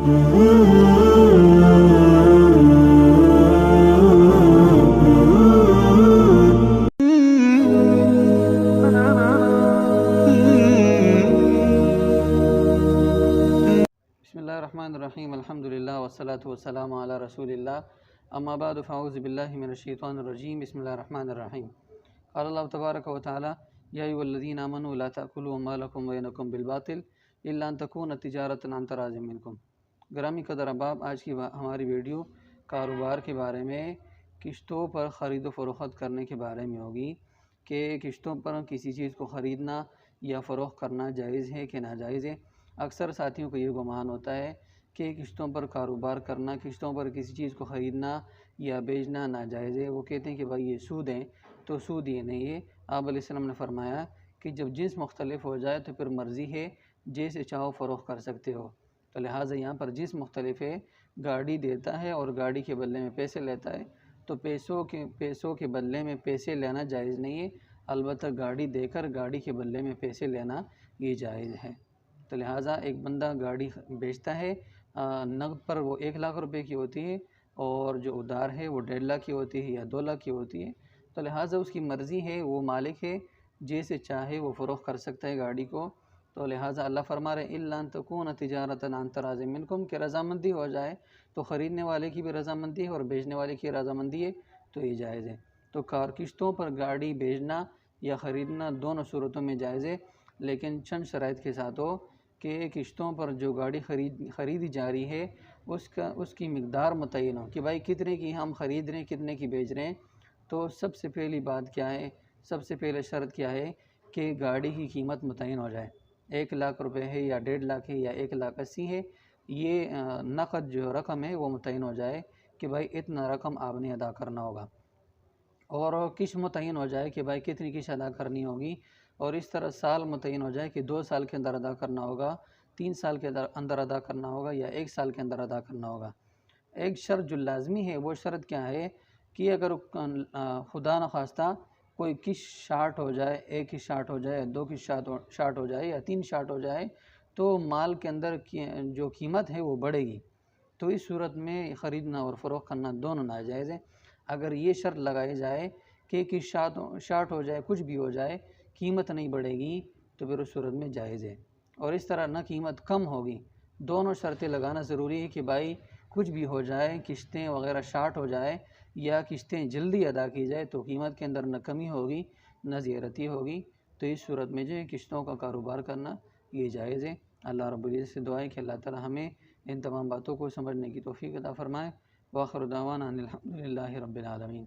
اللہ الرحمن الرحیم الحمدللہ والصلاة والسلام علی رسول اللہ اما بعد فاعوذ باللہ من الشیطان الرجیم بسم اللہ الرحمن الرحیم قال اللہ تبارک و تعالی یا ایھا الذین آمنوا لا تأکلوا اموالکم بینکم بالباطل الا ان تکون تجارۃ عن تراض منکم۔ گرامی قدر احباب، آج کی ہماری ویڈیو کاروبار کے بارے میں، قسطوں پر خرید و فروخت کرنے کے بارے میں ہوگی کہ قسطوں پر کسی چیز کو خریدنا یا فروخت کرنا جائز ہے کہ ناجائز ہے۔ اکثر ساتھیوں کو یہ گمان ہوتا ہے کہ قسطوں پر کاروبار کرنا، قسطوں پر کسی چیز کو خریدنا یا بیچنا ناجائز ہے۔ وہ کہتے ہیں کہ بھائی یہ سود ہے، تو سود یہ نہیں ہے۔ آپ علیہ السلام نے فرمایا کہ جب جنس مختلف ہو جائے تو پھر مرضی ہے، جیسے چاہو فروخت کر سکتے ہو۔ تو لہٰذا یہاں پر جنس مختلف ہے، گاڑی دیتا ہے اور گاڑی کے بدلے میں پیسے لیتا ہے، تو پیسوں کے بدلے میں پیسے لینا جائز نہیں ہے، البتہ گاڑی دے کر گاڑی کے بدلے میں پیسے لینا یہ جائز ہے۔ تو لہٰذا ایک بندہ گاڑی بیچتا ہے، نقد پر وہ 1,00,000 روپے کی ہوتی ہے، اور جو ادھار ہے وہ 1.5 لاکھ کی ہوتی ہے یا 2 لاکھ کی ہوتی ہے۔ تو لہٰذا اس کی مرضی ہے، وہ مالک ہے، جیسے چاہے وہ فروخت کر سکتا ہے گاڑی کو۔ تو لہٰذا اللہ فرما رہے الا ان تکون تجارۃ عن تراض منکم، کہ رضامندی ہو جائے تو خریدنے والے کی بھی رضامندی ہے اور بیچنے والے کی رضامندی ہے، تو یہ جائز ہے۔ تو قسطوں پر گاڑی بیچنا یا خریدنا دونوں صورتوں میں جائز ہے، لیکن چند شرائط کے ساتھ ہو کہ قسطوں پر جو گاڑی خریدی جا رہی ہے اس کی مقدار متعین ہو، کہ بھائی کتنے کی ہم خرید رہے ہیں، کتنے کی بیچ رہے ہیں۔ تو سب سے پہلی بات کیا ہے، سب سے پہلے شرط کیا ہے کہ گاڑی کی قیمت متعین ہو جائے۔ 1,00,000 روپے ہے یا 1.5 لاکھ ہے یا 1,80,000 ہے، یہ نقد جو رقم ہے وہ متعین ہو جائے کہ بھائی اتنا رقم آپ نے ادا کرنا ہوگا، اور قسط متعین ہو جائے کہ بھائی کتنی قسط ادا کرنی ہوگی، اور اس طرح سال متعین ہو جائے کہ 2 سال کے اندر ادا کرنا ہوگا، 3 سال کے اندر ادا کرنا ہوگا یا 1 سال کے اندر ادا کرنا ہوگا۔ ایک شرط جو لازمی ہے، وہ شرط کیا ہے کہ اگر خدا نخواستہ کوئی قسط شارٹ ہو جائے، 1 قسط شارٹ ہو جائے، 2 قسط شارٹ ہو جائے یا 3 شارٹ ہو جائے، تو مال کے اندر جو قیمت ہے وہ بڑھے گی، تو اس صورت میں خریدنا اور فروخت کرنا دونوں ناجائز ہے۔ اگر یہ شرط لگائی جائے کہ قسط شارٹ ہو جائے، کچھ بھی ہو جائے، قیمت نہیں بڑھے گی، تو پھر اس صورت میں جائز ہے۔ اور اس طرح نہ قیمت کم ہوگی، دونوں شرطیں لگانا ضروری ہے کہ بھائی کچھ بھی ہو جائے، قسطیں وغیرہ شارٹ ہو جائے یا قسطیں جلدی ادا کی جائے، تو قیمت کے اندر نہ کمی ہوگی نہ زیادتی ہوگی، تو اس صورت میں جو ہے قسطوں کا کاروبار کرنا یہ جائز ہے۔ اللہ رب العزت سے دعا ہے کہ اللہ تعالی ہمیں ان تمام باتوں کو سمجھنے کی توفیق عطا فرمائے۔ وآخر دعوانا ان الحمد للہ رب العالمین۔